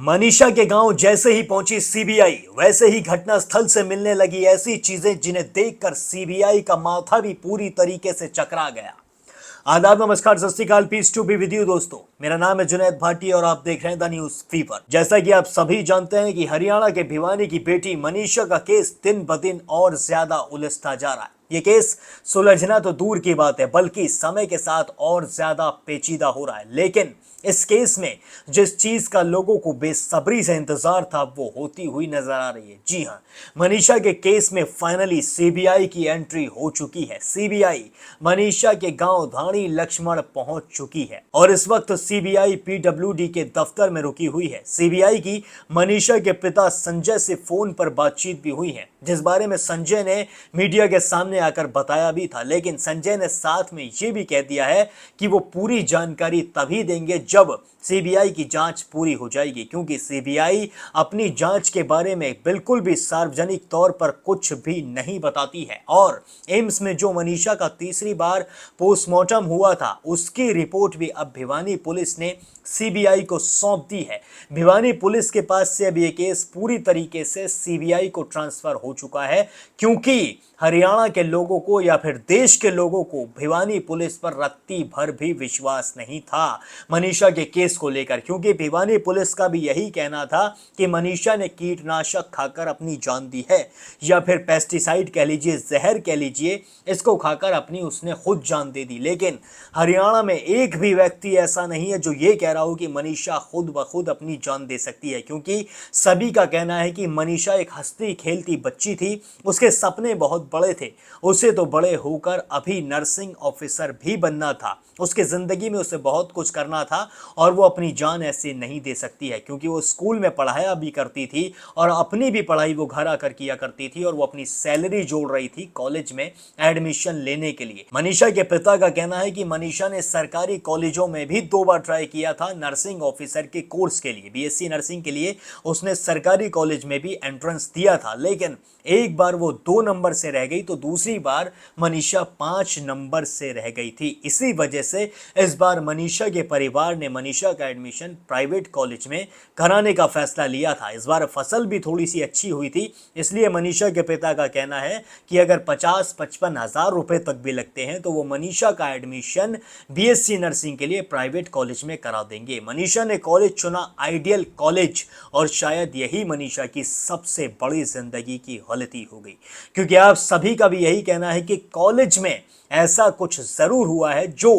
मनीषा के गांव जैसे ही पहुंची सीबीआई, वैसे ही घटनास्थल से मिलने लगी ऐसी चीजें जिन्हें देखकर सीबीआई का माथा भी पूरी तरीके से चकरा गया। आदाब, नमस्कार, सत श्री अकाल, peace to be with you दोस्तों। मेरा नाम है जुनैद भाटी और आप देख रहे हैं द न्यूज फीवर। जैसा कि आप सभी जानते हैं कि हरियाणा के भिवानी की बेटी मनीषा का केस दिन ब दिन और ज्यादा उलझता जा रहा है। ये केस सुलझना तो दूर की बात है, बल्कि समय के साथ और ज्यादा पेचीदा हो रहा है। लेकिन इस केस में जिस चीज का लोगों को बेसब्री से इंतजार था वो होती हुई नजर आ रही है। जी हां, मनीषा के केस में फाइनली सीबीआई की एंट्री हो चुकी है। सीबीआई मनीषा के गांव धाणी लक्ष्मण पहुंच चुकी है और इस वक्त सीबीआई पीडब्ल्यूडी के दफ्तर में रुकी हुई है। सीबीआई की मनीषा के पिता संजय से फोन पर बातचीत भी हुई है, जिस बारे में संजय ने मीडिया के सामने आकर बताया भी था। लेकिन संजय ने साथ में ये भी कह दिया है कि वो पूरी जानकारी तभी देंगे जब सीबीआई की जांच पूरी हो जाएगी, क्योंकि सीबीआई अपनी जांच के बारे में बिल्कुल भी सार्वजनिक तौर पर कुछ भी नहीं बताती है। और एम्स में जो मनीषा का तीसरी बार पोस्टमार्टम हुआ था उसकी रिपोर्ट भी अब भिवानी पुलिस ने सीबीआई को सौंप दी है। भिवानी पुलिस के पास से अब यह केस पूरी तरीके से सीबीआई को ट्रांसफर हो चुका है, क्योंकि हरियाणा के लोगों को या फिर देश के लोगों को भिवानी पुलिस पर रत्ती भर भी विश्वास नहीं था मनीषा के केस को लेकर, क्योंकि भिवानी पुलिस का भी यही कहना था कि मनीषा ने कीटनाशक खाकर अपनी जान दी है, या फिर पेस्टिसाइड कह लीजिए, जहर कह लीजिए, इसको खाकर अपनी उसने खुद जान दे दी। लेकिन हरियाणा में एक भी व्यक्ति ऐसा नहीं है जो ये कह रहा हो कि मनीषा खुद ब खुद अपनी जान दे सकती है, क्योंकि सभी का कहना है कि मनीषा एक हंसती खेलती बच्ची थी, उसके सपने बहुत बड़े थे। उसे तो बड़े होकर अभी नर्सिंग ऑफिसर भी बनना था, उसके जिंदगी में उसे बहुत कुछ करना था और वो अपनी जान ऐसे नहीं दे सकती है, क्योंकि वो स्कूल में पढ़ाया भी करती थी और अपनी भी पढ़ाई वो घर आकर किया करती थी और वो अपनी सैलरी जोड़ रही थी कॉलेज में एडमिशन लेने के लिए। मनीषा के पिता का कहना है कि मनीषा ने सरकारी कॉलेजों में भी 2 बार ट्राई किया था नर्सिंग ऑफिसर के कोर्स के लिए, बीएससी नर्सिंग के लिए उसने सरकारी कॉलेज में भी एंट्रेंस दिया था। लेकिन एक बार वो 2 नंबर से रह गई तो दूसरी बार मनीषा 5 नंबर से रह गई थी। इसी वजह से इस बार मनीषा के परिवार ने मनीषा का एडमिशन प्राइवेट कॉलेज में कराने का फैसला लिया था। इस बार फसल भी थोड़ी सी अच्छी हुई थी, इसलिए मनीषा के पिता का कहना है कि अगर 50-55 हजार रुपए तक भी लगते हैं तो वो मनीषा का एडमिशन बीएससी नर्सिंग के लिए प्राइवेट कॉलेज में करा देंगे। मनीषा ने कॉलेज चुना आइडियल कॉलेज, और शायद यही मनीषा की सबसे बड़ी जिंदगी की गलती हो गई, क्योंकि आप सभी का भी यही कहना है कि कॉलेज में ऐसा कुछ जरूर हुआ है जो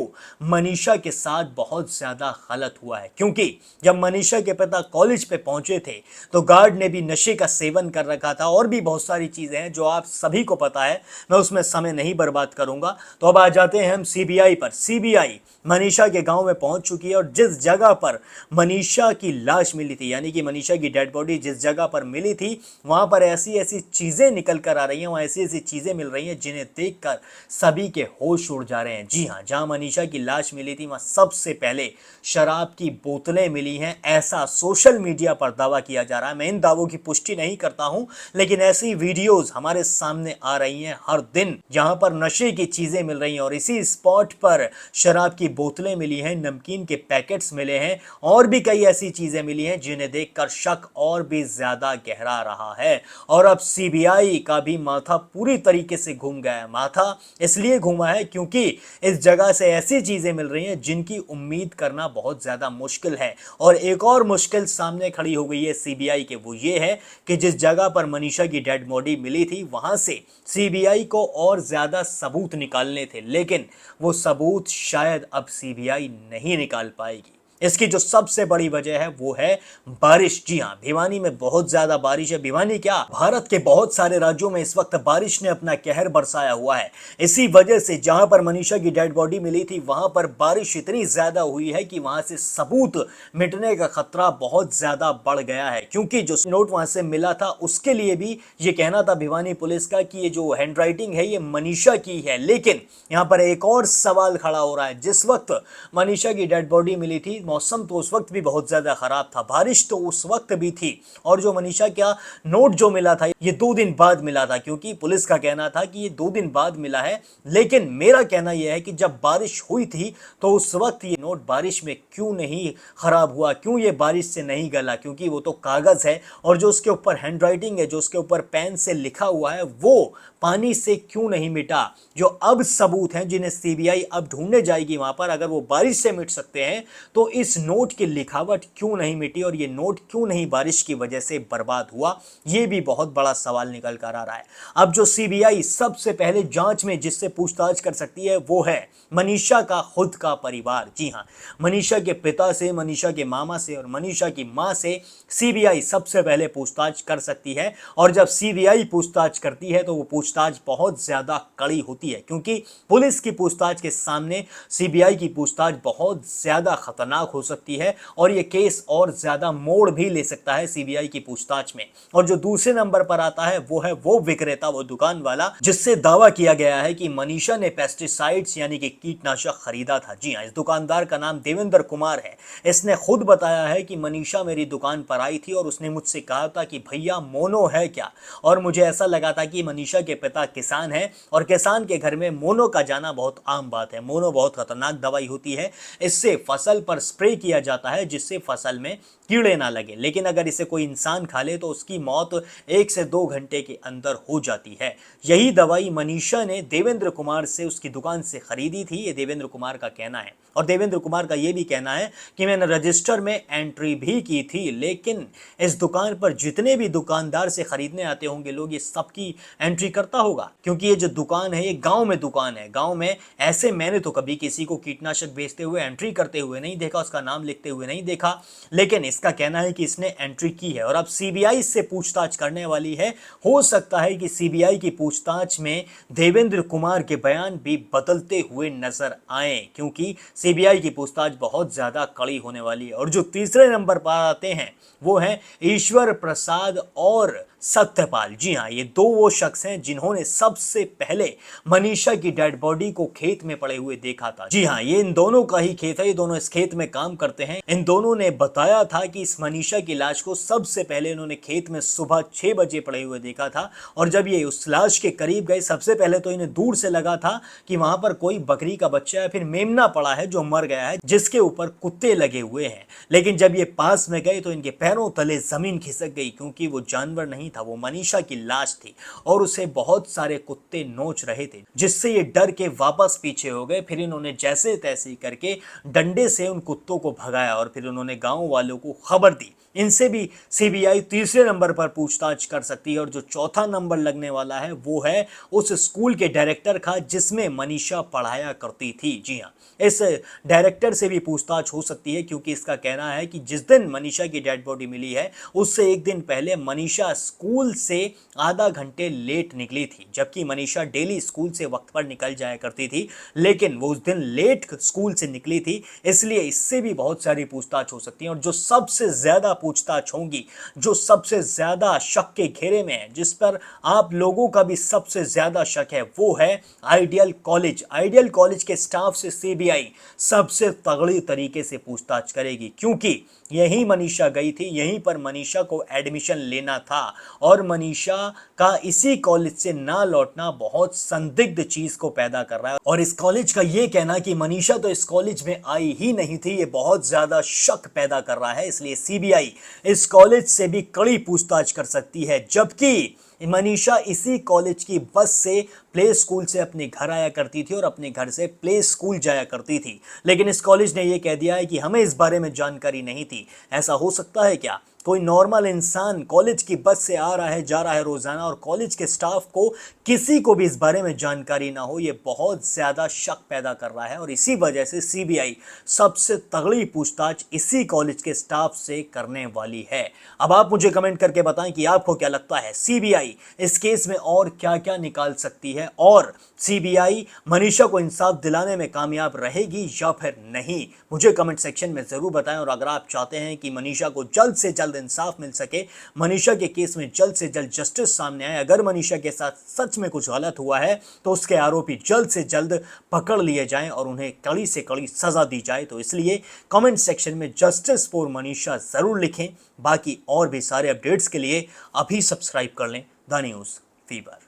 मनीषा के साथ बहुत ज्यादा गलत हुआ है। क्योंकि जब मनीषा के पिता कॉलेज पे पहुंचे थे तो गार्ड ने भी नशे का सेवन कर रखा था और भी बहुत सारी चीजें हैं जो आप सभी को पता है, मैं उसमें समय नहीं बर्बाद करूंगा। तो अब आ जाते हैं हम सीबीआई पर। सीबीआई मनीषा के गांव में पहुंच चुकी है और जिस जगह पर मनीषा की लाश मिली थी, यानी कि मनीषा की डेड बॉडी जिस जगह पर मिली थी, वहां पर ऐसी ऐसी चीजें निकल कर आ रही हैं, वहां ऐसी ऐसी चीजें मिल रही हैं जिन्हें देखकर सभी के होश उड़ जा रहे हैं। जी हां, जहां मनीषा की लाश मिली थी वहां सबसे पहले शराब की बोतलें मिली हैं, ऐसा सोशल मीडिया पर दावा किया जा रहा है। मैं इन दावों की पुष्टि नहीं करता हूं, लेकिन ऐसी वीडियोस हमारे सामने आ रही हैं हर दिन जहां पर नशे की चीजें मिल रही हैं और इसी स्पॉट पर शराब की बोतलें मिली हैं, नमकीन के पैकेट्स मिले हैं और भी कई ऐसी चीजें मिली हैं जिन्हें देखकर शक और भी ज्यादा गहरा रहा है। और अब सीबीआई का भी माथा पूरी तरीके से घूम गया है। माथा इसलिए घूमा है क्योंकि इस जगह से ऐसी चीजें मिल रही हैं जिनकी उम्मीद करना बहुत ज्यादा मुश्किल है। और एक और मुश्किल सामने खड़ी हो गई है सीबीआई के, वो ये है कि जिस जगह पर मनीषा की डेड बॉडी मिली थी वहां से सीबीआई को और ज्यादा सबूत निकालने थे, लेकिन वो सबूत शायद अब सीबीआई नहीं निकाल पाएगी। इसकी जो सबसे बड़ी वजह है वो है बारिश। जी हां, भिवानी में बहुत ज्यादा बारिश है। भिवानी क्या, भारत के बहुत सारे राज्यों में इस वक्त बारिश ने अपना कहर बरसाया हुआ है। इसी वजह से जहां पर मनीषा की डेड बॉडी मिली थी वहां पर बारिश इतनी ज्यादा हुई है कि वहां से सबूत मिटने का खतरा बहुत ज्यादा बढ़ गया है, क्योंकि जो नोट वहां से मिला था उसके लिए भी ये कहना था भिवानी पुलिस का कि ये जो हैंडराइटिंग है ये मनीषा की है। लेकिन यहां पर एक और सवाल खड़ा हो रहा है। जिस वक्त मनीषा की डेड बॉडी मिली थी मौसम तो उस वक्त भी बहुत ज्यादा खराब था, बारिश तो उस वक्त भी थी, और जो मनीषा का नोट जो मिला था ये 2 दिन बाद मिला था, क्योंकि पुलिस का कहना था कि ये 2 दिन बाद मिला है। लेकिन मेरा कहना यह है कि जब बारिश हुई थी तो उस वक्त ये नोट बारिश में क्यों नहीं खराब हुआ, क्यों ये बारिश से नहीं गला, क्योंकि वो तो कागज है, और जो उसके ऊपर हैंड राइटिंग है, जो उसके ऊपर पेन से लिखा हुआ है, वो पानी से क्यों नहीं मिटा। जो अब सबूत हैं जिन्हें सीबीआई अब ढूंढने जाएगी वहां पर, अगर वो बारिश से मिट सकते हैं तो इस नोट की लिखावट क्यों नहीं मिटी, और ये नोट क्यों नहीं बारिश की वजह से बर्बाद हुआ, ये भी बहुत बड़ा सवाल निकल कर आ रहा है। अब जो सीबीआई सबसे पहले जांच में जिससे पूछताछ कर सकती है वो है मनीषा का खुद का परिवार। जी हां, मनीषा के पिता से, मनीषा के मामा से और मनीषा की मां से सीबीआई सबसे पहले पूछताछ कर सकती है। और जब सीबीआई पूछताछ करती है तो वो पूछताछ बहुत ज्यादा कड़ी होती है, क्योंकि पुलिस की पूछताछ के सामने सीबीआई की पूछताछ बहुत ज्यादा खतरनाक हो सकती है, और ये केस और ज्यादा मोड़ भी ले सकता है सीबीआई की पूछताछ में। और जो दूसरे नंबर पर आता है वो विक्रेता, वो दुकान वाला जिससे दावा किया गया है कि मनीषा ने पेस्टिसाइड्स यानी कि कीटनाशक खरीदा था। जी हां, इस दुकानदार का नाम देवेंद्र कुमार है। इसने खुद बताया है कि मनीषा मेरी दुकान पर आई थी और उसने मुझसे कहा था कि भैया मोनो है क्या, और मुझे ऐसा लगा था कि मनीषा के पिता किसान है, और किसान के घर में मोनो का जाना बहुत आम बात है। मोनो बहुत खतरनाक दवाई होती है, इससे फसल पर स्प्रे किया जाता है जिससे फसल में कीड़े ना लगे, लेकिन अगर इसे कोई इंसान खा ले तो उसकी मौत 1 से 2 घंटे के अंदर हो जाती है। यही दवाई मनीषा ने देवेंद्र कुमार से उसकी दुकान से खरीदी थी, ये देवेंद्र कुमार का कहना है। और देवेंद्र कुमार का यह भी कहना है कि मैंने रजिस्टर में एंट्री भी की थी, लेकिन इस दुकान पर जितने भी दुकानदार से खरीदने आते होंगे लोग, ये सबकी एंट्री करता होगा, क्योंकि ये जो दुकान है ये गांव में दुकान है। गांव में ऐसे मैंने तो कभी किसी को कीटनाशक बेचते हुए, एंट्री करते हुए नहीं देखा, उसका नाम लिखते हुए नहीं देखा, लेकिन इसका कहना है कि इसने एंट्री की है। और अब सीबीआई से पूछताछ करने वाली है। हो सकता है कि सीबीआई की पूछताछ में देवेंद्र कुमार के बयान भी बदलते हुए नजर आए, क्योंकि सीबीआई की पूछताछ बहुत ज्यादा कड़ी होने वाली है। और जो तीसरे नंबर पर आते हैं वो हैं ईश्वर प्रसाद और सत्यपाल। जी हाँ, ये दो वो शख्स हैं जिन्होंने सबसे पहले मनीषा की डेड बॉडी को खेत में पड़े हुए देखा था। जी हाँ, ये इन दोनों का ही खेत है, ये दोनों इस खेत में काम करते हैं। इन दोनों ने बताया था कि इस मनीषा की लाश को सबसे पहले इन्होंने खेत में सुबह 6 बजे पड़े हुए देखा था। और जब ये उस लाश के करीब गए, सबसे पहले तो इन्हें दूर से लगा था कि वहां पर कोई बकरी का बच्चा या फिर मेमना पड़ा है जो मर गया है, जिसके ऊपर कुत्ते लगे हुए हैं। लेकिन जब ये पास में गए तो इनके पैरों तले जमीन खिसक गई, क्योंकि वो जानवर नहीं था, वो मनीषा की लाश थी और उसे बहुत सारे कुत्ते नोच रहे थे, जिससे ये डर के वापस पीछे हो गए। फिर इन्होंने जैसे तैसे करके डंडे से उन कुत्तों को भगाया और फिर उन्होंने गांव वालों को खबर दी। इनसे भी सीबीआई तीसरे नंबर पर पूछताछ कर सकती है। और जो चौथा नंबर लगने वाला है वो है उस स्कूल के डायरेक्टर का जिसमें मनीषा पढ़ाया करती थी। जी हाँ, इस डायरेक्टर से भी पूछताछ हो सकती है, क्योंकि इसका कहना है कि जिस दिन मनीषा की डेड बॉडी मिली है उससे एक दिन पहले मनीषा स्कूल से आधा घंटे लेट निकली थी, जबकि मनीषा डेली स्कूल से वक्त पर निकल जाया करती थी, लेकिन वो उस दिन लेट स्कूल से निकली थी, इसलिए इससे भी बहुत सारी पूछताछ हो सकती है। और जो सबसे ज्यादा पूछताछ होंगी, जो सबसे ज्यादा शक के घेरे में है, जिस पर आप लोगों का भी सबसे ज्यादा शक है, वो है आइडियल कॉलेज। आइडियल कॉलेज के स्टाफ से सीबीआई सबसे तगड़ी तरीके से पूछताछ करेगी, क्योंकि यही मनीषा गई थी, यहीं पर मनीषा को एडमिशन लेना था, और मनीषा का इसी कॉलेज से ना लौटना बहुत संदिग्ध चीज को पैदा कर रहा है। और इस कॉलेज का ये कहना कि मनीषा तो इस कॉलेज में आई ही नहीं थी, ये बहुत ज्यादा शक पैदा कर रहा है। इसलिए सीबीआई इस कॉलेज से भी कड़ी पूछताछ कर सकती है। जबकि मनीषा इसी कॉलेज की बस से प्ले स्कूल से अपने घर आया करती थी और अपने घर से प्ले स्कूल जाया करती थी, लेकिन इस कॉलेज ने यह कह दिया है कि हमें इस बारे में जानकारी नहीं थी। ऐसा हो सकता है क्या? कोई नॉर्मल इंसान कॉलेज की बस से आ रहा है, जा रहा है रोजाना, और कॉलेज के स्टाफ को किसी को भी इस बारे में जानकारी ना हो, ये बहुत ज्यादा शक पैदा कर रहा है। और इसी वजह से सीबीआई सबसे तगड़ी पूछताछ इसी कॉलेज के स्टाफ से करने वाली है। अब आप मुझे कमेंट करके बताएं कि आपको क्या लगता है, सीबीआई इस केस में और क्या क्या निकाल सकती है। है और सीबीआई मनीषा को इंसाफ दिलाने में कामयाब रहेगी या फिर नहीं, मुझे कमेंट सेक्शन में ज़रूर बताएं। और अगर आप चाहते हैं कि मनीषा को जल्द से जल्द इंसाफ मिल सके, मनीषा के केस में जल्द से जल्द जस्टिस सामने आए, अगर मनीषा के साथ सच में कुछ गलत हुआ है तो उसके आरोपी जल्द से जल्द पकड़ लिए जाएं और उन्हें कड़ी से कड़ी सज़ा दी जाए, तो इसलिए कमेंट सेक्शन में जस्टिस फॉर मनीषा ज़रूर लिखें। बाकी और भी सारे अपडेट्स के लिए अभी सब्सक्राइब कर लें द न्यूज़ फीवर।